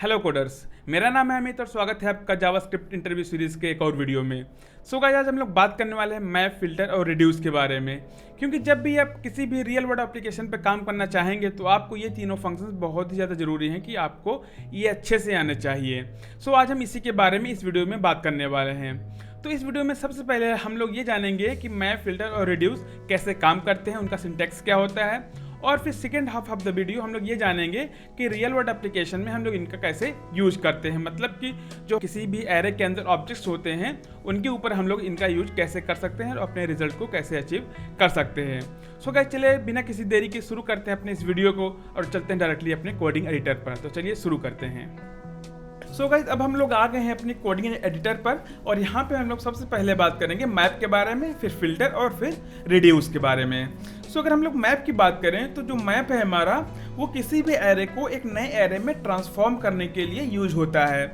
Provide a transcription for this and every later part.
Hello coders, मेरा नाम है अमित और स्वागत है आपका जावास्क्रिप्ट इंटरव्यू सीरीज़ के एक और वीडियो में। सो गाइस, आज हम लोग बात करने वाले हैं मैप, फिल्टर और रिड्यूस के बारे में। क्योंकि जब भी आप किसी भी रियल वर्ल्ड एप्लीकेशन पे काम करना चाहेंगे तो आपको ये तीनों फंक्शंस बहुत ही ज़्यादा ज़रूरी हैं कि आपको ये अच्छे से आने चाहिए। सो आज हम इसी के बारे में इस वीडियो में बात करने वाले हैं। तो इस वीडियो में सबसे पहले हम लोग ये जानेंगे कि मैप, फिल्टर और रिड्यूस कैसे काम करते हैं, उनका सिंटैक्स क्या होता है, और फिर second half of the video हम लोग ये जानेंगे कि रियल वर्ल्ड एप्लीकेशन में हम लोग इनका कैसे यूज करते हैं। मतलब कि जो किसी भी एरे के अंदर ऑब्जेक्ट्स होते हैं उनके ऊपर हम लोग इनका यूज कैसे कर सकते हैं और अपने रिजल्ट को कैसे अचीव कर सकते हैं। सो गाइस, चलिए बिना किसी देरी के शुरू करते हैं अपने इस वीडियो को और चलते हैं डायरेक्टली अपने कोडिंग एडिटर पर। तो चलिए शुरू करते हैं। सो गाइस, अब हम लोग आ गए हैं अपनी कोडिंग एडिटर पर और यहाँ पे हम लोग सबसे पहले बात करेंगे मैप के बारे में, फिर फिल्टर और फिर रिड्यूस के बारे में। सो अगर हम लोग मैप की बात करें तो जो मैप है हमारा वो किसी भी एरे को एक नए एरे में ट्रांसफॉर्म करने के लिए यूज होता है।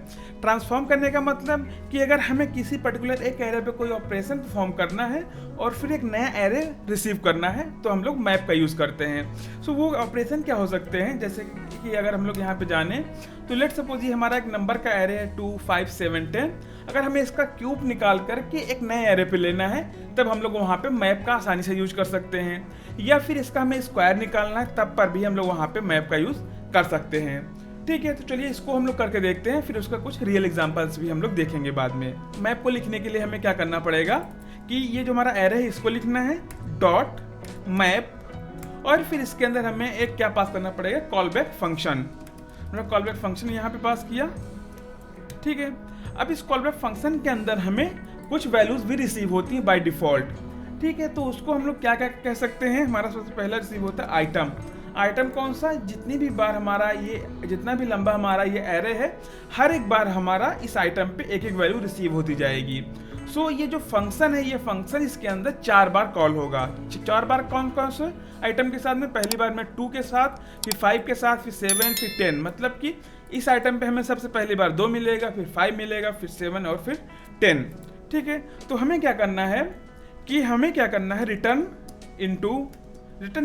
ट्रांसफॉर्म करने का मतलब कि अगर हमें किसी पर्टिकुलर एक एरे पे कोई ऑपरेशन परफॉर्म करना है और फिर एक नया एरे रिसीव करना है तो हम लोग मैप का यूज़ करते हैं। सो वो ऑपरेशन क्या हो सकते हैं, जैसे कि अगर हम लोग यहाँ पे जाने तो लेट सपोज ये हमारा एक नंबर का एरे है 2, 5, 7, 10। अगर हमें इसका क्यूब निकाल करके एक नए एरे पे लेना है तब हम लोग वहाँ पे मैप का आसानी से यूज कर सकते हैं, या फिर इसका हमें स्क्वायर निकालना है तब पर भी हम लोग वहाँ पे मैप का यूज कर सकते हैं। ठीक है, तो चलिए इसको हम लोग करके देखते हैं, फिर उसका कुछ रियल एग्जांपल्स भी हम लोग देखेंगे बाद में। मैप को लिखने के लिए हमें क्या करना पड़ेगा कि ये जो हमारा एरे है इसको लिखना है डॉट मैप, और फिर इसके अंदर हमें एक क्या पास करना पड़ेगा, कॉल बैक फंक्शन। हमने कॉल बैक फंक्शन यहाँ पे पास किया। ठीक है, अब इस कॉल बैक फंक्शन के अंदर हमें कुछ वैल्यूज भी रिसीव होती हैं बाय डिफॉल्ट। ठीक है, तो उसको हम लोग क्या क्या कह सकते हैं। हमारा सबसे पहला रिसीव होता है आइटम। आइटम कौन सा, जितनी भी बार हमारा ये जितना भी लंबा हमारा ये एरे है हर एक बार हमारा इस आइटम पे एक एक वैल्यू रिसीव होती जाएगी। सो ये जो फंक्शन है ये फंक्शन इसके अंदर 4 बार कॉल होगा। 4 बार कौन कौन से आइटम के साथ में, पहली बार में 2 के साथ, फिर 5 के साथ, फिर 7, फिर 10। मतलब कि इस आइटम पे हमें सबसे पहली बार 2 मिलेगा, फिर 5 मिलेगा, फिर 7 और फिर 10। ठीक है, तो हमें क्या करना है कि हमें क्या करना है, return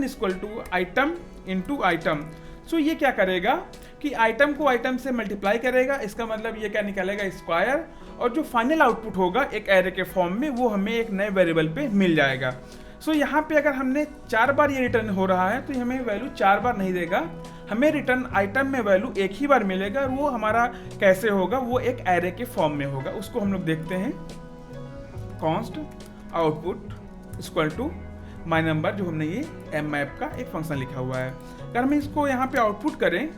equal to item into item. So ये क्या करेगा कि आइटम को आइटम से मल्टीप्लाई करेगा, इसका मतलब ये क्या निकालेगा, स्क्वायर, और जो फाइनल आउटपुट होगा एक एरे के फॉर्म में वो हमें एक नए वेरिएबल पे मिल जाएगा। सो यहाँ पे अगर हमने 4 बार ये रिटर्न हो रहा है तो हमें वैल्यू 4 बार नहीं देगा, हमें रिटर्न आइटम में वैल्यू एक ही बार मिलेगा। और वो हमारा कैसे होगा, वो एक एरे के फॉर्म में होगा। उसको हम लोग देखते हैं, const output equal to my number, जो हमने ये एम मैप का एक फंक्शन लिखा हुआ है। अगर हम इसको यहाँ पे आउटपुट करें,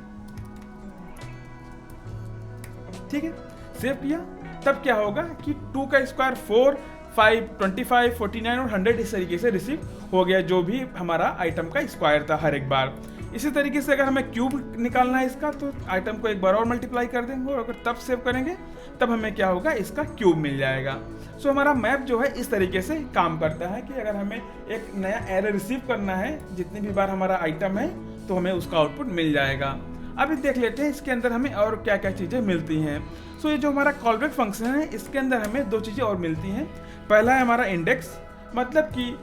ठीक है, सेव किया, तब क्या होगा कि 2 का स्क्वायर 4, 5, 25, 49 और 100 इस तरीके से रिसीव हो गया, जो भी हमारा आइटम का स्क्वायर था हर एक बार। इसी तरीके से अगर हमें क्यूब निकालना है इसका तो आइटम को एक बार और मल्टीप्लाई कर देंगे और अगर तब सेव करेंगे तब हमें क्या होगा, इसका क्यूब मिल जाएगा। सो हमारा मैप जो है इस तरीके से काम करता है कि अगर हमें एक नया एरे रिसीव करना है जितनी भी बार हमारा आइटम है तो हमें उसका आउटपुट मिल जाएगा। अभी देख लेते हैं इसके अंदर हमें और क्या क्या चीज़ें मिलती हैं। सो ये जो हमारा कॉलबैक फंक्शन है इसके अंदर हमें 2 चीज़ें और मिलती हैं। पहला है हमारा इंडेक्स, मतलब कि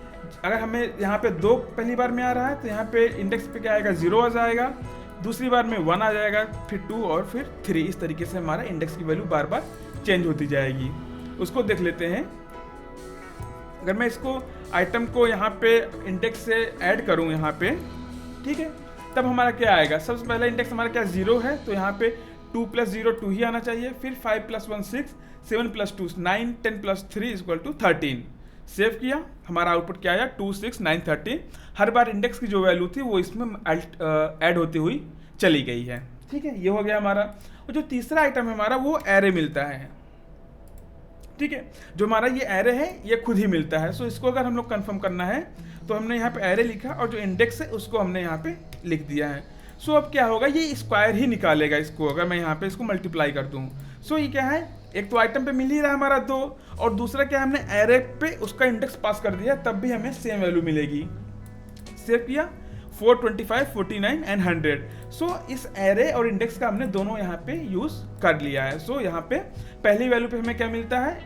अगर हमें यहाँ पे 2 पहली बार में आ रहा है तो यहाँ पे इंडेक्स पे क्या आएगा, 0 आ जाएगा, दूसरी बार में 1 आ जाएगा, फिर 2 और फिर 3। इस तरीके से हमारा इंडेक्स की वैल्यू बार बार चेंज होती जाएगी। उसको देख लेते हैं। अगर मैं इसको आइटम को यहाँ पे इंडेक्स से ऐड करूँ यहाँ पे, ठीक है, तब हमारा क्या आएगा, सबसे पहला इंडेक्स हमारा क्या 0 है तो यहाँ पे 2 + 0 2 ही आना चाहिए, फिर 5 + 1 6, 7 + 2 9, 10 + 3 इक्वल टू 13। सेव किया, हमारा आउटपुट क्या आया, 2, 6, 9, 13। हर बार इंडेक्स की जो वैल्यू थी वो इसमें ऐड होती हुई चली गई है। ठीक है, ये हो गया हमारा। और जो तीसरा आइटम है हमारा वो एरे मिलता है। ठीक है, जो हमारा ये एरे है ये खुद ही मिलता है। सो इसको अगर हम लोग कंफर्म करना है तो हमने यहाँ पे एरे लिखा और जो इंडेक्स है उसको हमने यहाँ पे लिख दिया है। सो अब क्या होगा, ये स्क्वायर ही निकालेगा इसको, अगर मैं यहाँ पे इसको मल्टीप्लाई कर दूँ। सो ये क्या है, एक तो आइटम पे मिल ही रहा है हमारा 2, और दूसरा क्या हमने एरे पे उसका इंडेक्स पास कर दिया तब भी हमें सेम वैल्यू मिलेगी। सेव किया, 4, 25, 49 एंड 100। सो इस एरे और इंडेक्स का हमने दोनों यहाँ पे यूज कर लिया है। सो यहाँ पे पहली वैल्यू पे हमें क्या मिलता है,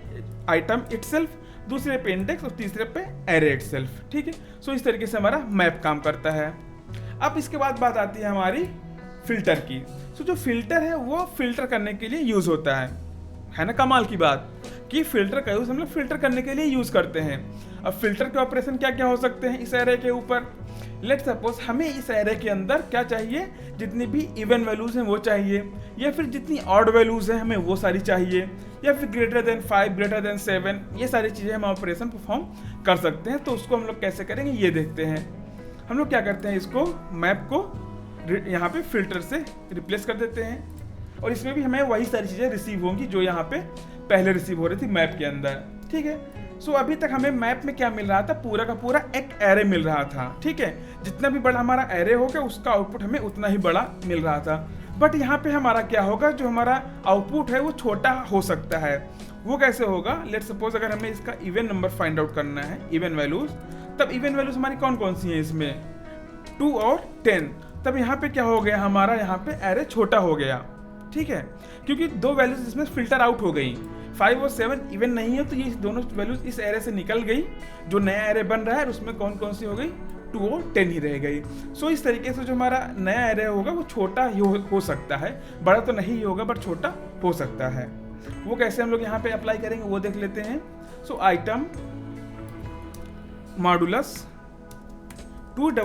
आइटम इटसेल्फ, दूसरे पे इंडेक्स और तीसरे पे एरे इटसेल्फ। ठीक है, सो इस तरीके से हमारा मैप काम करता है। अब इसके बाद बात आती है हमारी फिल्टर की। सो जो फिल्टर है वो फिल्टर करने के लिए यूज़ होता है ना। कमाल की बात कि फिल्टर का यूज़ हम लोग फिल्टर करने के लिए यूज़ करते हैं। अब फिल्टर के ऑपरेशन क्या क्या हो सकते हैं इस एरे के ऊपर। लेट सपोज हमें इस एरे के अंदर क्या चाहिए, जितनी भी इवन वैल्यूज़ हैं वो चाहिए, या फिर जितनी ऑड वैल्यूज़ हैं हमें वो सारी चाहिए, या फिर ग्रेटर देन 5 ग्रेटर देन 7, ये सारी चीज़ें हम ऑपरेशन परफॉर्म कर सकते हैं। तो उसको हम लोग कैसे करेंगे ये देखते हैं। हम लोग क्या करते हैं, इसको मैप को यहाँ पे फिल्टर से रिप्लेस कर देते हैं, और इसमें भी हमें वही सारी चीज़ें रिसीव होंगी जो यहाँ पे पहले रिसीव हो रही थी मैप के अंदर। ठीक है। सो अभी तक हमें मैप में क्या मिल रहा था, पूरा का पूरा एक एरे मिल रहा था। ठीक है। जितना भी बड़ा हमारा एरे होगा उसका आउटपुट हमें उतना ही बड़ा मिल रहा था। बट यहाँ पे हमारा क्या होगा, जो हमारा आउटपुट है वो छोटा हो सकता है। वो कैसे होगा, लेट सपोज अगर हमें इसका इवन नंबर फाइंड आउट करना है, इवन वैल्यूज, तब इवन वैल्यूज हमारी कौन कौन सी हैं इसमें, 2 और 10। तब यहाँ पे क्या हो गया, हमारा यहाँ पे एरे छोटा हो गया। ठीक है, क्योंकि दो वैल्यूज इसमें फिल्टर आउट हो गई। 5 और 7 इवन नहीं है, तो ये दोनों वैल्यूज इस एरे से निकल गई। जो नया एरे बन रहा है उसमें कौन कौन सी हो गई, 2 और 10 ही रह गई। सो इस तरीके से जो हमारा नया एरे होगा वो छोटा ही हो सकता है, बड़ा तो नहीं होगा बट छोटा हो सकता है। वो कैसे हम लोग यहाँ पे अप्लाई करेंगे वो देख लेते हैं। सो आइटम मॉडुलस 2 =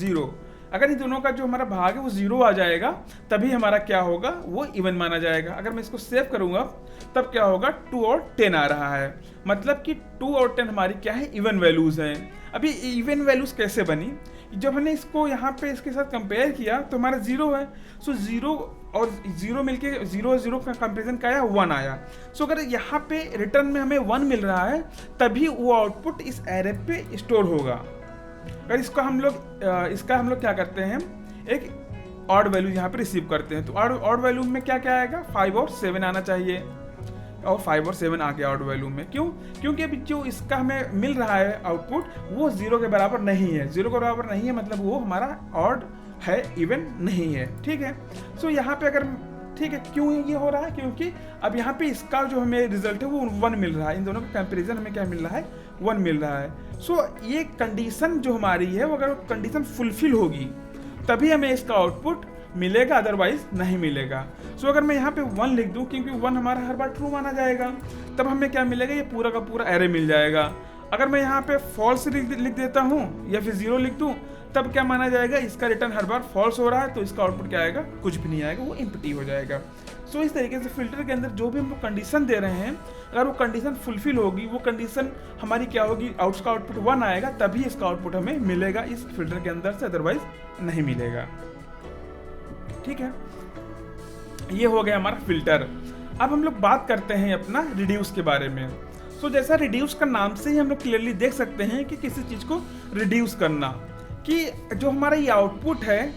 0। अगर इन दोनों का जो हमारा भाग है वो 0 आ जाएगा तभी हमारा क्या होगा, वो इवन माना जाएगा। अगर मैं इसको सेव करूंगा तब क्या होगा, 2 और 10 आ रहा है, मतलब कि 2 और 10 हमारी क्या है, इवन वैल्यूज हैं। अभी इवन वैल्यूज कैसे बनी, जब हमने इसको यहाँ पे इसके साथ कंपेयर किया तो हमारा 0 है। सो 0 और 0 मिलके 0 और 0 का कंपेरिजन क्या आया, 1 आया। सो अगर यहाँ पे रिटर्न में हमें 1 मिल रहा है तभी वो आउटपुट इस एरे पे स्टोर होगा। अगर इसका हम लोग क्या करते हैं, एक ऑड वैल्यू यहाँ पे रिसीव करते हैं, तो ऑड वैल्यू में क्या क्या आएगा, 5 और 7 आना चाहिए, और 5 और 7 आ गया ऑड वैल्यू में। क्यों, क्योंकि अभी जो इसका हमें मिल रहा है आउटपुट वो 0 के बराबर नहीं है। 0 के बराबर नहीं है मतलब वो हमारा ऑड है, इवन नहीं है। ठीक है। सो यहाँ पे अगर ठीक है, क्यों ये हो रहा है, क्योंकि अब यहाँ पे इसका जो हमें रिजल्ट है वो 1 मिल रहा है। इन दोनों का कंपेरिजन हमें क्या मिल रहा है, 1 मिल रहा है। सो ये कंडीशन जो हमारी है वो अगर कंडीशन फुलफिल होगी तभी हमें इसका आउटपुट मिलेगा, अदरवाइज नहीं मिलेगा। सो अगर मैं यहाँ पे 1 लिख दूँ, क्योंकि 1 हमारा हर बार ट्रू माना जाएगा, तब हमें क्या मिलेगा, ये पूरा का पूरा एरे मिल जाएगा। अगर मैं यहाँ पे फॉल्स लिख देता हूँ या फिर 0 लिख दूँ, तब क्या माना जाएगा, इसका रिटर्न हर बार फॉल्स हो रहा है, तो इसका आउटपुट क्या आएगा, कुछ भी नहीं आएगा, वो एम्प्टी हो जाएगा। सो इस तरीके से फिल्टर के अंदर जो भी हम लोग कंडीशन दे रहे हैं, अगर वो कंडीशन फुलफिल होगी, वो कंडीशन हमारी क्या होगी, इसका आउटपुट 1 आएगा, तभी इसका आउटपुट हमें मिलेगा इस फिल्टर के अंदर से, अदरवाइज नहीं मिलेगा। ठीक है, ये हो गया हमारा फिल्टर। अब हम लोग बात करते हैं अपना रिड्यूस के बारे में। सो जैसा रिड्यूस का नाम से ही हम लोग क्लियरली देख सकते हैं कि किसी चीज़ को रिड्यूस करना, कि जो हमारा ये आउटपुट है,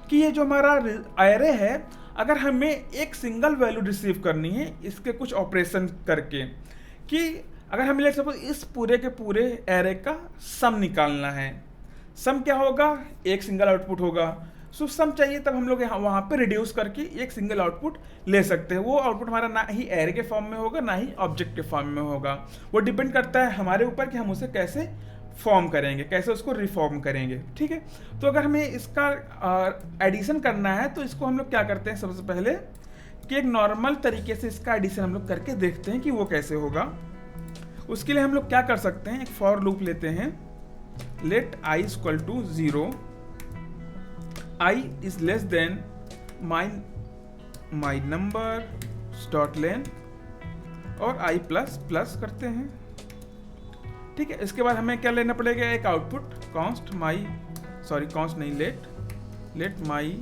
कि ये जो हमारा एरे है, अगर हमें एक सिंगल वैल्यू रिसीव करनी है इसके कुछ ऑपरेशन करके, कि अगर हमें लेट सपोज इस पूरे के पूरे एरे का सम निकालना है, सम क्या होगा, एक सिंगल आउटपुट होगा। सो सम चाहिए तब हम लोग वहाँ पे रिड्यूस करके एक सिंगल आउटपुट ले सकते हैं। वो आउटपुट हमारा ना ही एरे के फॉर्म में होगा ना ही ऑब्जेक्ट के फॉर्म में होगा। वो डिपेंड करता है हमारे ऊपर कि हम उसे कैसे फॉर्म करेंगे, कैसे उसको रिफॉर्म करेंगे। ठीक है। तो अगर हमें इसका एडिशन करना है तो इसको हम लोग क्या करते हैं, सबसे पहले कि एक नॉर्मल तरीके से इसका एडिशन हम लोग करके देखते हैं कि वो कैसे होगा। उसके लिए हम लोग क्या कर सकते हैं, एक फॉर लूप लेते हैं, let i = 0, i is less than my number dot len, और i प्लस करते हैं। ठीक है। इसके बाद हमें क्या लेना पड़ेगा, एक output const let my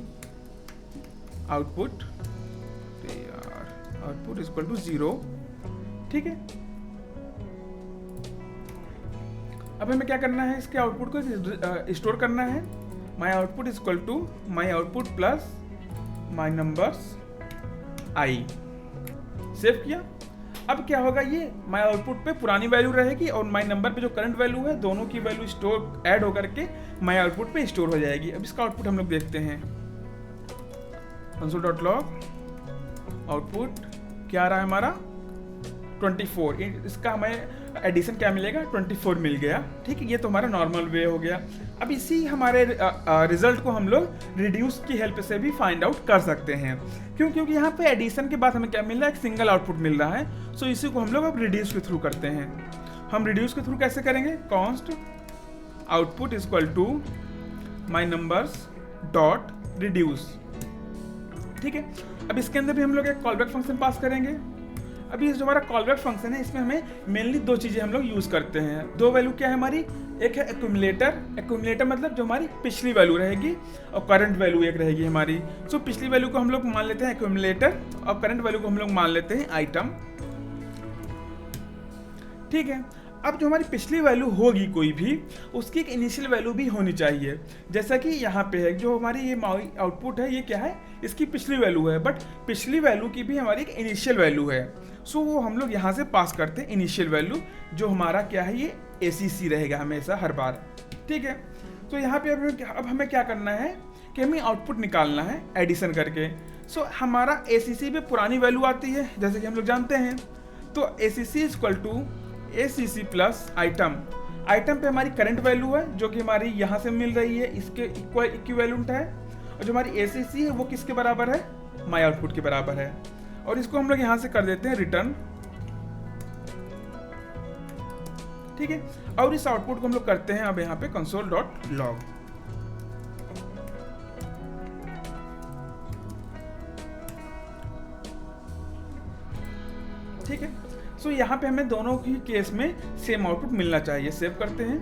output = 0। ठीक है। अब हमें क्या करना है, इसके आउटपुट को स्टोर करना है। My output = my output plus my numbers i। Save किया। अब क्या होगा, ये माई आउटपुट पे पुरानी वैल्यू रहेगी और माई नंबर पे जो करंट वैल्यू है, दोनों की वैल्यू स्टोर ऐड होकर के माई आउटपुट पे स्टोर हो जाएगी। अब इसका आउटपुट हम लोग देखते हैं, console.log आउटपुट क्या आ रहा है हमारा, 24। इसका हमें एडिशन क्या मिलेगा, 24 मिल गया। ठीक है, ये तो हमारा नॉर्मल वे हो गया। अब इसी हमारे रिजल्ट को हम लोग रिड्यूस की हेल्प से भी फाइंड आउट कर सकते हैं। क्यों? क्योंकि यहाँ पे एडिशन के बाद हमें क्या मिल रहा है, एक सिंगल आउटपुट मिल रहा है। सो इसी को हम लोग अब रिड्यूस के थ्रू करते हैं। हम रिड्यूस के थ्रू कैसे करेंगे, const output is equal to my numbers dot reduce. ठीक है, अब इसके अंदर भी हम लोग एक कॉलबैक फंक्शन पास करेंगे। अभी जो हमारा कॉलबैक फंक्शन है, इसमें हमें मेनली दो चीज़ें हम लोग यूज़ करते हैं। दो वैल्यू क्या है हमारी, एक है एक्यूमुलेटर मतलब जो हमारी पिछली वैल्यू रहेगी, और करंट वैल्यू एक रहेगी हमारी। सो पिछली वैल्यू को हम लोग मान लेते हैं एक्यूमुलेटर, और करंट वैल्यू को हम लोग मान लेते हैं आइटम। ठीक है, अब जो हमारी पिछली वैल्यू होगी कोई भी, उसकी एक इनिशियल वैल्यू भी होनी चाहिए। जैसा कि यहाँ पे है, जो हमारी ये आउटपुट है, ये क्या है, इसकी पिछली वैल्यू है, बट पिछली वैल्यू की भी हमारी एक इनिशियल वैल्यू है। सो वो हम लोग यहाँ से पास करते हैं इनिशियल वैल्यू, जो हमारा क्या है, ये ACC रहेगा हमेशा हर बार। ठीक है, तो यहाँ पे अब हमें क्या करना है कि हमें आउटपुट निकालना है एडिशन करके। सो हमारा ACC पे पुरानी वैल्यू आती है, जैसे कि हम लोग जानते हैं। तो ACC is equal to ACC plus item. Item पे हमारी करंट वैल्यू है, जो कि हमारी यहाँ से मिल रही है, इसके इक्विवेलेंट है। और जो हमारी ACC है वो किसके बराबर है, माई आउटपुट के बराबर है। और इसको हम लोग यहाँ से कर देते हैं रिटर्न। ठीक है, और इस आउटपुट को हम लोग करते हैं अब यहाँ पे कंसोल डॉट लॉग। ठीक है, सो यहाँ पे हमें दोनों ही केस में सेम आउटपुट मिलना चाहिए। सेव करते हैं,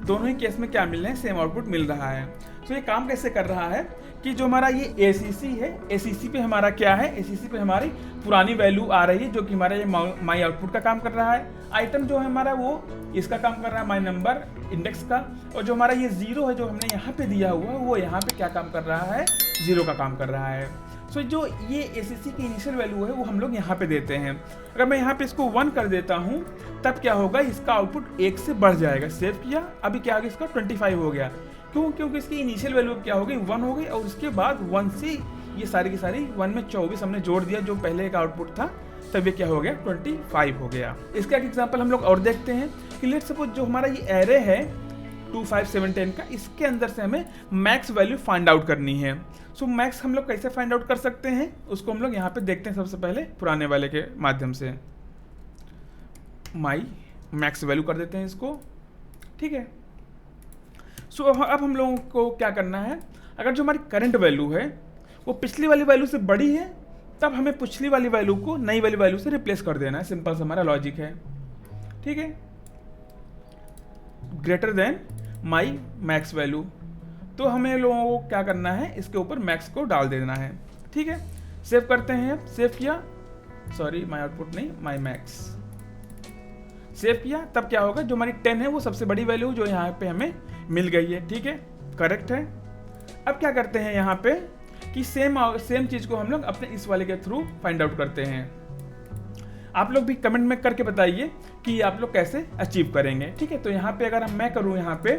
दोनों ही केस में क्या मिल रहा है, सेम आउटपुट मिल रहा है। सो ये काम कैसे कर रहा है कि जो हमारा ये ACC है, ACC पे हमारा क्या है, ACC पे हमारी पुरानी वैल्यू आ रही है, जो कि हमारा ये माई आउटपुट का काम कर रहा है। आइटम जो है हमारा वो इसका काम कर रहा है, माई नंबर इंडेक्स का। और जो हमारा ये 0 है, जो हमने यहाँ पे दिया हुआ है, वो यहाँ पे क्या काम कर रहा है, 0 का काम कर रहा है। सो जो ये ACC की इनिशियल वैल्यू है, वो हम लोग यहाँ पे देते हैं। अगर मैं यहाँ पे इसको 1 कर देता हूँ, तब क्या होगा, इसका आउटपुट 1 से बढ़ जाएगा। सेव किया, अभी क्या आ गया, इसका 25 हो गया। क्यों? क्योंकि इसकी इनिशियल वैल्यू क्या हो गई, 1 हो गई, और उसके बाद 1 से ये सारी की सारी 1 में 24 हमने जोड़ दिया, जो पहले का आउटपुट था, तब ये क्या हो गया, 25 हो गया। इसका एक एग्जाम्पल हम लोग और देखते हैं कि लेट्स सपोज जो हमारा ये एरे है 2, 5, 7, 10 का, इसके अंदर से हमें मैक्स वैल्यू फाइंड आउट करनी है। सो मैक्स हम लोग कैसे फाइंड आउट कर सकते हैं, उसको हम लोग यहाँ पे देखते हैं। सबसे पहले पुराने वाले के माध्यम से माई मैक्स वैल्यू कर देते हैं इसको। ठीक है, सो अब हम लोगों को क्या करना है, अगर जो हमारी करंट वैल्यू है वो पिछली वाली वैल्यू से बड़ी है, तब हमें पिछली वाली वैल्यू को नई वाली वैल्यू से रिप्लेस कर देना है। सिंपल सा हमारा लॉजिक है। ठीक है, ग्रेटर देन माई मैक्स वैल्यू, तो हमें लोगों को क्या करना है, इसके ऊपर मैक्स को डाल देना है। ठीक है, सेव करते हैं। सेव किया, सॉरी माई आउटपुट नहीं, माई मैक्स। सेव किया, तब क्या होगा, जो हमारी 10 है वो सबसे बड़ी वैल्यू जो यहाँ पे हमें मिल गई है। ठीक है, करेक्ट है। अब क्या करते हैं यहाँ पे कि सेम चीज़ को हम लोग अपने इस वाले के थ्रू फाइंड आउट करते हैं। आप लोग भी कमेंट में करके बताइए कि आप लोग कैसे अचीव करेंगे। ठीक है, तो यहाँ पे अगर मैं करूँ यहाँ पे,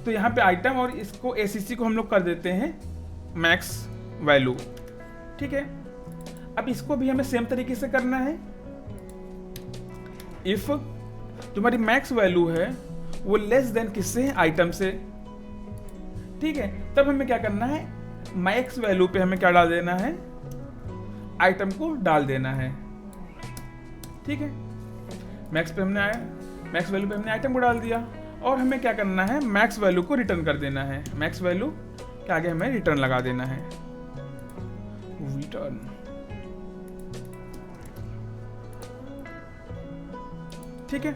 तो यहाँ पे आइटम और इसको ACC को हम लोग कर देते हैं मैक्स वैल्यू। ठीक है, अब इसको भी हमें सेम तरीके से करना है। इफ जो हमारी मैक्स वैल्यू है वो लेस देन किससे है, आइटम से। ठीक है, तब हमें क्या करना है, मैक्स वैल्यू पे हमें क्या डाल देना है, आइटम को डाल देना है। ठीक है, मैक्स वैल्यू पे हमने आइटम को डाल दिया, और हमें क्या करना है, मैक्स वैल्यू को रिटर्न कर देना है। मैक्स वैल्यू के आगे हमें रिटर्न लगा देना है, रिटर्न। ठीक है,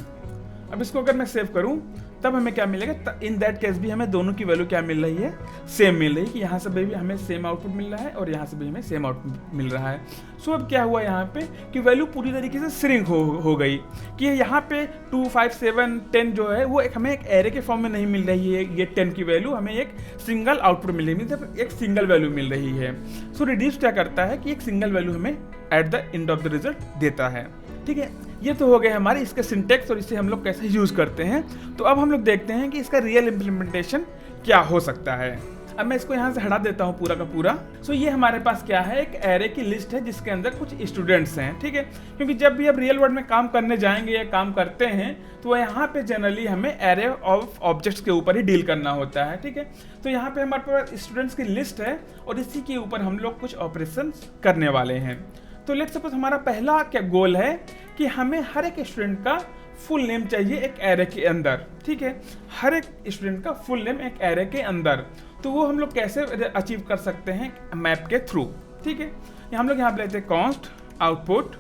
अब इसको अगर मैं सेव करूं, तब हमें क्या मिलेगा, इन दैट केस भी हमें दोनों की वैल्यू क्या मिल रही है, सेम मिल रही है, कि यहाँ से भी हमें सेम आउटपुट मिल रहा है और यहाँ से भी हमें सेम आउटपुट मिल रहा है। सो अब क्या हुआ यहाँ पे कि वैल्यू पूरी तरीके से श्रिंक हो गई, कि यहाँ पे 2, 5, 7, 10 जो है वो हमें एक एरे के फॉर्म में नहीं मिल रही है। ये 10 की वैल्यू हमें एक सिंगल आउटपुट मिल रही है, मतलब एक सिंगल वैल्यू मिल रही है। सो रिड्यूस क्या करता है कि एक सिंगल वैल्यू हमें at the end of the result देता है। ठीक है, ये तो हो गए हमारे इसके सिंटेक्स और इसे हम लोग कैसे यूज करते हैं। तो अब हम लोग देखते हैं कि इसका रियल इम्प्लीमेंटेशन क्या हो सकता है। अब मैं इसको यहाँ से हटा देता हूँ पूरा का पूरा। सो ये हमारे पास क्या है, एक एरे की लिस्ट है जिसके अंदर कुछ स्टूडेंट्स हैं, ठीक है। क्योंकि जब भी आप रियल वर्ल्ड में काम करने जाएंगे या काम करते हैं तो यहाँ पे जनरली हमें एरे ऑफ ऑब्जेक्ट्स के ऊपर ही डील करना होता है, ठीक है। तो यहाँ पे हमारे पास स्टूडेंट्स की लिस्ट है और इसी के ऊपर हम लोग कुछ ऑपरेशन करने वाले हैं। तो लेट्स सपोज हमारा पहला क्या गोल है कि हमें हर एक स्टूडेंट का फुल नेम चाहिए एक एरे के अंदर, ठीक है। हर एक स्टूडेंट का फुल नेम एक एरे के अंदर। तो वो हम लोग कैसे अचीव कर सकते हैं, मैप के थ्रू, ठीक है। हम लोग यहाँ पे लेते हैं कॉन्स्ट आउटपुट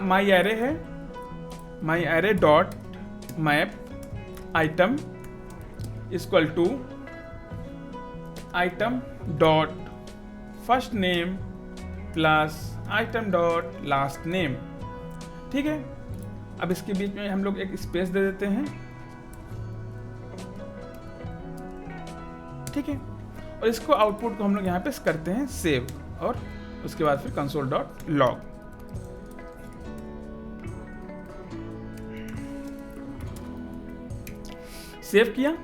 माई एरे है, my array dot map item equal to item dot first name plus item dot last name, ठीक है। अब इसके बीच में हम लोग एक स्पेस दे देते हैं, ठीक है। और इसको आउटपुट को हम लोग यहाँ पे करते हैं सेव और उसके बाद फिर कंसोल डॉट लॉग। सेव किया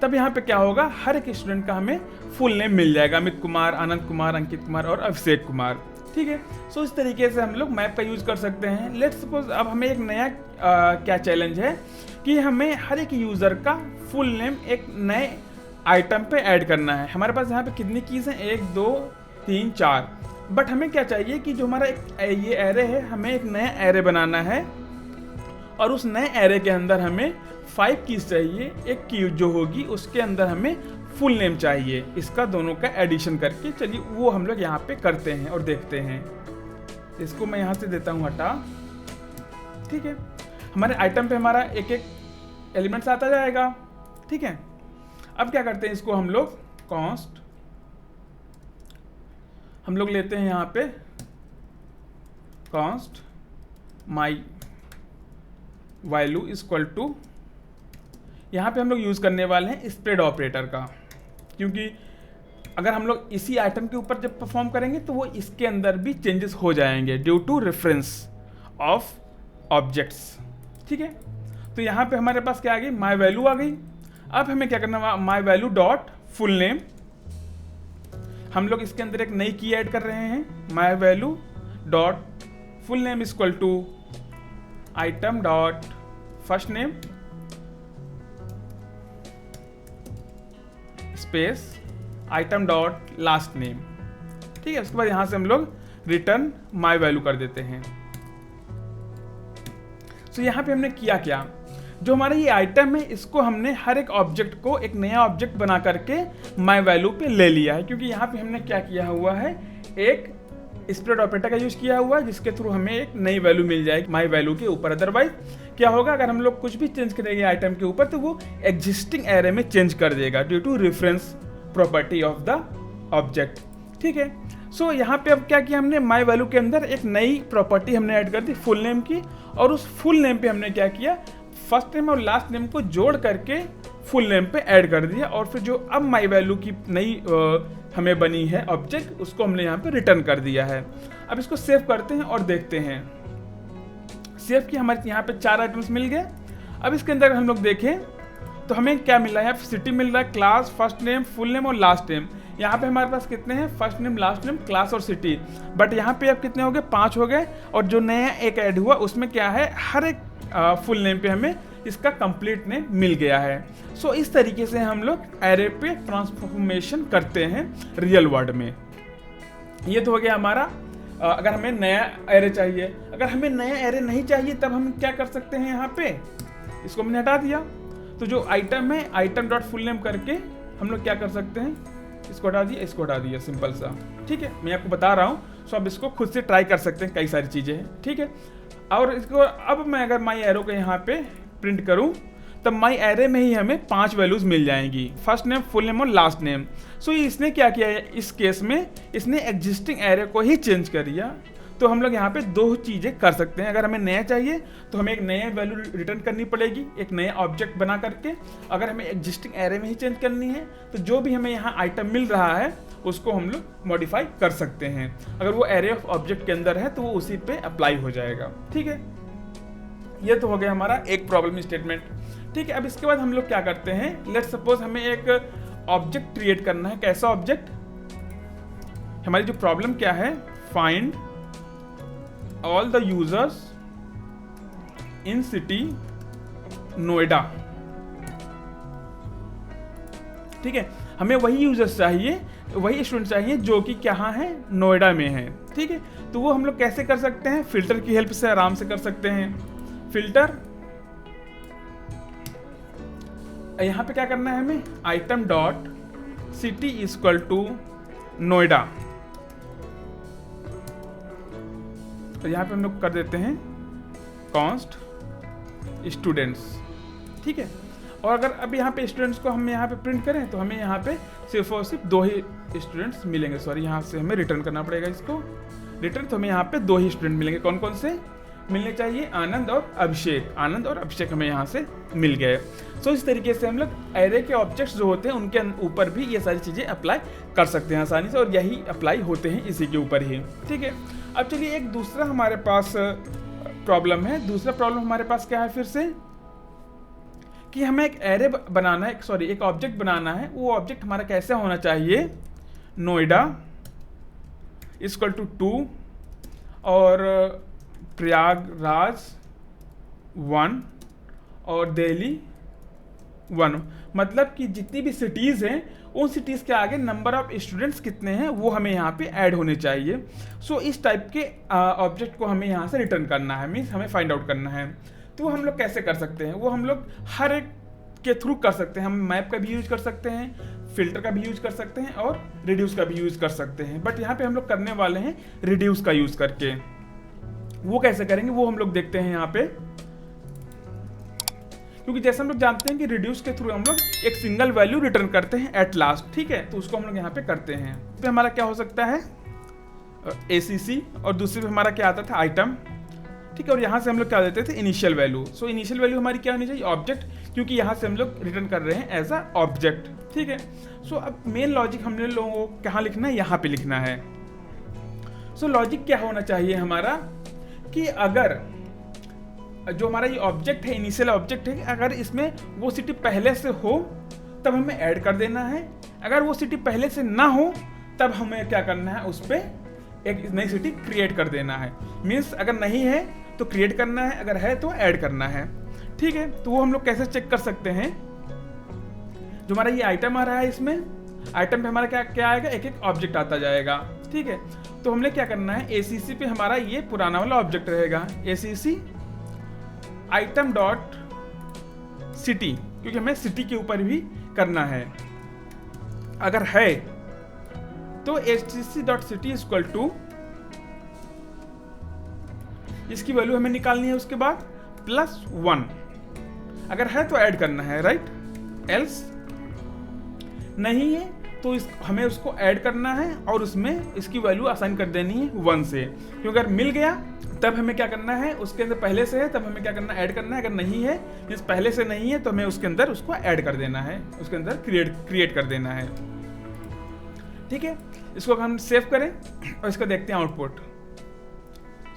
तब यहाँ पे क्या होगा, हर एक स्टूडेंट का हमें फुल नेम मिल जाएगा, अमित कुमार, आनंद कुमार, अंकित कुमार और अभिषेक कुमार, ठीक है। सो इस तरीके से हम लोग मैप का यूज कर सकते हैं। लेट्स सपोज अब हमें एक नया क्या चैलेंज है कि हमें हर एक यूजर का फुल नेम एक नए आइटम पे ऐड करना है। हमारे पास यहाँ पे कितनी कीज हैं, 1 2 3 4, बट हमें क्या चाहिए कि जो हमारा ये एरे है हमें एक नया एरे बनाना है और उस नए एरे के अंदर हमें 5 कीज चाहिए। एक की जो होगी उसके अंदर हमें फुल नेम चाहिए। इसका दोनों का एडिशन करके चलिए वो हम लोग यहाँ पे करते हैं और देखते हैं। इसको मैं यहाँ से देता हूँ हटा, ठीक है। हमारे आइटम पे हमारा एक एक एलिमेंट्स आता जाएगा, ठीक है। अब क्या करते हैं, इसको हम लोग कॉन्स्ट हम लोग लेते हैं यहाँ पे const my value equal to, यहाँ पे हम लोग यूज करने वाले हैं स्प्रेड ऑपरेटर का, क्योंकि अगर हम लोग इसी आइटम के ऊपर जब परफॉर्म करेंगे तो वो इसके अंदर भी चेंजेस हो जाएंगे due to reference of objects, ठीक है। तो यहाँ पे हमारे पास क्या आ गई, माई वैल्यू आ गई। अब हमें क्या करना, माई वैल्यू डॉट फुल नेम, हम लोग इसके अंदर एक नई की ऐड कर रहे हैं, my value dot full name equal to item dot first name space item dot last name, ठीक है। उसके बाद यहां से हम लोग रिटर्न माई वैल्यू कर देते हैं। तो यहां पे हमने किया क्या, जो हमारा ये आइटम है इसको हमने हर एक ऑब्जेक्ट को एक नया ऑब्जेक्ट बना करके माई वैल्यू पे ले लिया है, क्योंकि यहाँ पे हमने क्या किया हुआ है, एक स्प्रेड ऑपरेटर का यूज किया हुआ है जिसके थ्रू हमें एक नई वैल्यू मिल जाएगी माई वैल्यू के ऊपर। अदरवाइज क्या होगा, अगर हम लोग कुछ भी चेंज करेंगे आइटम के ऊपर तो वो एग्जिस्टिंग एरे में चेंज कर देगा due to reference property of the object, ठीक है। सो यहाँ पे अब क्या किया हमने, माई वैल्यू के अंदर एक नई प्रॉपर्टी हमने ऐड कर दी फुल नेम की, और उस फुल नेम पे हमने क्या किया, फर्स्ट नेम और लास्ट नेम को जोड़ करके फुल नेम पे ऐड कर दिया, और फिर जो अब माई वैल्यू की नई हमें बनी है ऑब्जेक्ट उसको हमने यहाँ पे रिटर्न कर दिया है। अब इसको सेव करते हैं और देखते हैं। सेव किया, हमारे यहाँ पे 4 आइटम्स मिल गए। अब इसके अंदर हम लोग देखें तो हमें क्या मिल रहा है, सिटी मिल रहा है, class, first name, full name और लास्ट नेम। यहाँ पे हमारे पास कितने हैं, first name, last name, class और सिटी, बट यहाँ पे अब कितने हो गए, 5 हो गए। और जो नया एक ऐड हुआ उसमें क्या है, हर एक फुल नेम पे हमें इसका कंप्लीट नेम मिल गया है। सो इस तरीके से हम लोग एरे पे ट्रांसफॉर्मेशन करते हैं रियल वर्ल्ड में। ये तो हो गया हमारा अगर हमें नया एरे चाहिए। अगर हमें नया एरे नहीं चाहिए तब हम क्या कर सकते हैं, यहाँ पे इसको हमने हटा दिया, तो जो आइटम है आइटम डॉट फुल नेम करके हम लोग क्या कर सकते हैं, इसको हटा दिया, इसको हटा दिया, सिंपल सा, ठीक है। मैं आपको बता रहा हूँ, सो आप इसको खुद से ट्राई कर सकते हैं, कई सारी चीज़ें हैं, ठीक है। और इसको अब मैं अगर माई एरो को यहाँ पे प्रिंट करूँ तब माई एरे में ही हमें 5 वैल्यूज मिल जाएंगी, फर्स्ट नेम, फुल नेम और लास्ट नेम। सो इसने क्या किया है, इस केस में इसने एग्जिस्टिंग एरे को ही चेंज कर दिया। तो हम लोग यहाँ पे 2 चीज़ें कर सकते हैं। अगर हमें नया चाहिए तो हमें एक नया वैल्यू रिटर्न करनी पड़ेगी, एक नया ऑब्जेक्ट बना करके। अगर हमें एग्जिस्टिंग एरे में ही चेंज करनी है तो जो भी हमें यहाँ आइटम मिल रहा है उसको हम लोग मॉडिफाई कर सकते हैं। अगर वो एरे ऑफ ऑब्जेक्ट के अंदर है तो वो उसी पे अप्लाई हो जाएगा, ठीक है। ये तो हो गया हमारा एक प्रॉब्लम स्टेटमेंट, ठीक है। अब इसके बाद हम लोग क्या करते हैं, लेट्स सपोज हमें एक ऑब्जेक्ट क्रिएट करना है। कैसा ऑब्जेक्ट? हमारी जो प्रॉब्लम क्या है, find all the users in city Noida. ठीक है, हमें वही यूजर्स चाहिए, वही स्टूडेंट चाहिए जो कि कहाँ है, नोएडा में है। ठीक है, तो वो हम लोग कैसे कर सकते हैं? फिल्टर की हेल्प से आराम से कर सकते हैं। फिल्टर, यहाँ पे क्या करना है हमें, item dot city equal to Noida, तो यहाँ पे हम लोग कर देते हैं कॉन्स्ट स्टूडेंट्स। ठीक है, और अगर अब यहाँ पे स्टूडेंट्स को हम यहाँ पे प्रिंट करें तो हमें यहाँ पे सिर्फ और सिर्फ 2 ही स्टूडेंट्स मिलेंगे। सॉरी, यहाँ से हमें रिटर्न करना पड़ेगा इसको, रिटर्न, तो हमें यहाँ पे 2 ही स्टूडेंट मिलेंगे। कौन कौन से मिलने चाहिए? आनंद और अभिषेक। आनंद और अभिषेक हमें यहाँ से मिल गए। सो इस तरीके से हम लोग एरे के ऑब्जेक्ट्स जो होते हैं उनके ऊपर भी ये सारी चीज़ें अप्लाई कर सकते हैं आसानी से, और यही अप्लाई होते हैं इसी के ऊपर ही। ठीक है, अब चलिए एक दूसरा हमारे पास प्रॉब्लम है। दूसरा प्रॉब्लम हमारे पास क्या है फिर से, कि हमें एक एरे बनाना है, सॉरी एक ऑब्जेक्ट बनाना है। वो ऑब्जेक्ट हमारा कैसे होना चाहिए, नोएडा इक्वल टू 2 और प्रयागराज 1 और दिल्ली 1। मतलब कि जितनी भी सिटीज़ हैं उन सिटीज़ के आगे नंबर ऑफ स्टूडेंट्स कितने हैं वो हमें यहाँ पे ऐड होने चाहिए। सो इस टाइप के ऑब्जेक्ट को हमें यहाँ से रिटर्न करना है, मीन्स हमें फाइंड आउट करना है। तो हम लोग कैसे कर सकते हैं? वो हम लोग हर एक के थ्रू कर सकते हैं। हम मैप का भी यूज कर सकते हैं, फिल्टर का भी यूज कर सकते हैं और रिड्यूस का भी यूज कर सकते हैं। बट यहाँ पे हम लोग करने वाले हैं रिड्यूस का यूज करके। वो कैसे करेंगे वो हम लोग देखते हैं यहाँ पे, क्योंकि जैसे हम लोग जानते हैं कि रिड्यूस के थ्रू हम लोग एक सिंगल वैल्यू रिटर्न करते हैं एट लास्ट। ठीक है, तो उसको हम लोग यहाँ पे करते हैं। तो हमारा क्या हो सकता है, ACC, और दूसरे पे हमारा क्या आता था, आइटम। ठीक है, और यहाँ से हम लोग क्या देते थे, initial value. So initial value हमारी क्या होनी चाहिए, ऑब्जेक्ट, क्योंकि यहाँ से हम लोग रिटर्न कर रहे हैं एज अ ऑब्जेक्ट। ठीक है, सो अब मेन लॉजिक हमने लोगों को कहाँ लिखना है, यहाँ पे लिखना है। सो लॉजिक क्या होना चाहिए हमारा, कि अगर जो हमारा ये ऑब्जेक्ट है, इनिशियल ऑब्जेक्ट है, अगर इसमें वो सिटी पहले से हो तब हमें ऐड कर देना है। अगर वो सिटी पहले से ना हो तब हमें क्या करना है, उस पर एक नई सिटी क्रिएट कर देना है। मीन्स अगर नहीं है तो क्रिएट करना है, अगर है तो ऐड करना है। ठीक है, तो वो हम लोग कैसे चेक कर सकते हैं, जो हमारा ये आइटम आ रहा है, इसमें आइटम पे हमारा क्या क्या आएगा, एक एक ऑब्जेक्ट आता जाएगा। ठीक है, तो हमने क्या करना है, ACC पे हमारा ये पुराना वाला ऑब्जेक्ट रहेगा, ACC आइटम डॉट सिटी, क्योंकि हमें सिटी के ऊपर भी करना है। अगर है तो ACC dot city equal to, इसकी वैल्यू हमें निकालनी है, उसके बाद +1। अगर है तो ऐड करना है, राइट। एल्स नहीं है तो हमें उसको ऐड करना है और उसमें इसकी वैल्यू असाइन कर देनी है 1 से, क्योंकि अगर मिल गया तब हमें क्या करना है, उसके अंदर पहले से है तब हमें क्या करना है, ऐड करना है। अगर नहीं है, मीन्स पहले से नहीं है, तो हमें उसके अंदर उसको ऐड कर देना है, उसके अंदर क्रिएट कर देना है। ठीक है, इसको हम सेव करें और इसका देखते हैं आउटपुट।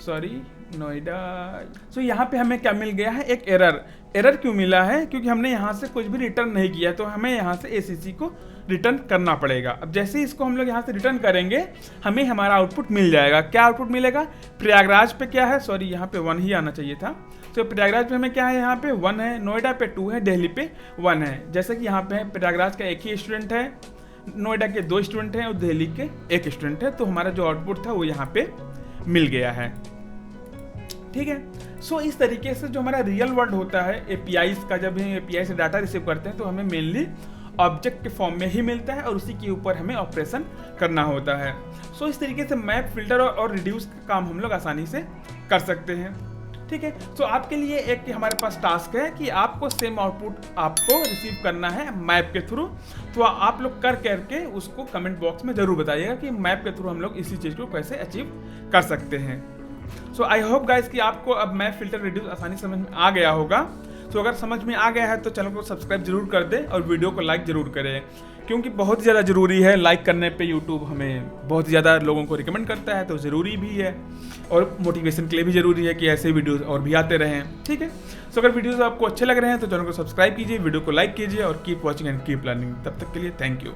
सॉरी, नोएडा। सो यहाँ पे हमें क्या मिल गया है, एक एरर क्यों मिला है, क्योंकि हमने यहाँ से कुछ भी रिटर्न नहीं किया, तो हमें यहाँ से ACC को रिटर्न करना पड़ेगा। अब जैसे ही इसको हम लोग यहाँ से रिटर्न करेंगे हमें हमारा आउटपुट मिल जाएगा। क्या आउटपुट मिलेगा, प्रयागराज पे क्या है, सॉरी यहाँ पे 1 ही आना चाहिए था। तो प्रयागराज पे हमें क्या है, यहाँ पे 1 है, नोएडा पे 2 है, दिल्ली पे 1 है। जैसे कि यहाँ पे प्रयागराज का 1 ही स्टूडेंट है, नोएडा के 2 स्टूडेंट हैं और दिल्ली के 1 स्टूडेंट है। तो हमारा जो आउटपुट था वो यहाँ पे मिल गया है। ठीक है, सो इस तरीके से जो हमारा रियल वर्ल्ड होता है, APIs का, जब हम API से डाटा रिसीव करते हैं तो हमें मेनली ऑब्जेक्ट के फॉर्म में ही मिलता है और उसी के ऊपर हमें ऑपरेशन करना होता है। सो इस तरीके से मैप, फिल्टर और रिड्यूस का काम हम लोग आसानी से कर सकते हैं। ठीक है, सो आपके लिए एक हमारे पास टास्क है कि आपको सेम आउटपुट आपको रिसीव करना है मैप के थ्रू। तो आप लोग करके उसको कमेंट बॉक्स में जरूर बताइएगा कि मैप के थ्रू हम लोग इसी चीज़ को कैसे अचीव कर सकते हैं। सो आई होप गाइस कि आपको अब मैप, फिल्टर, रिड्यूस आसानी समझ में आ गया होगा। सो अगर समझ में आ गया है तो चैनल को सब्सक्राइब जरूर कर दे और वीडियो को लाइक जरूर करें, क्योंकि बहुत ज़्यादा ज़रूरी है। लाइक करने पे यूट्यूब हमें बहुत ज़्यादा लोगों को रिकमेंड करता है, तो ज़रूरी भी है और मोटिवेशन के लिए भी ज़रूरी है कि ऐसे वीडियोस और भी आते रहें। ठीक है, सो अगर वीडियोस आपको अच्छे लग रहे हैं तो चैनल को सब्सक्राइब कीजिए, वीडियो को लाइक कीजिए और keep watching and keep learning. तब तक के लिए थैंक यू।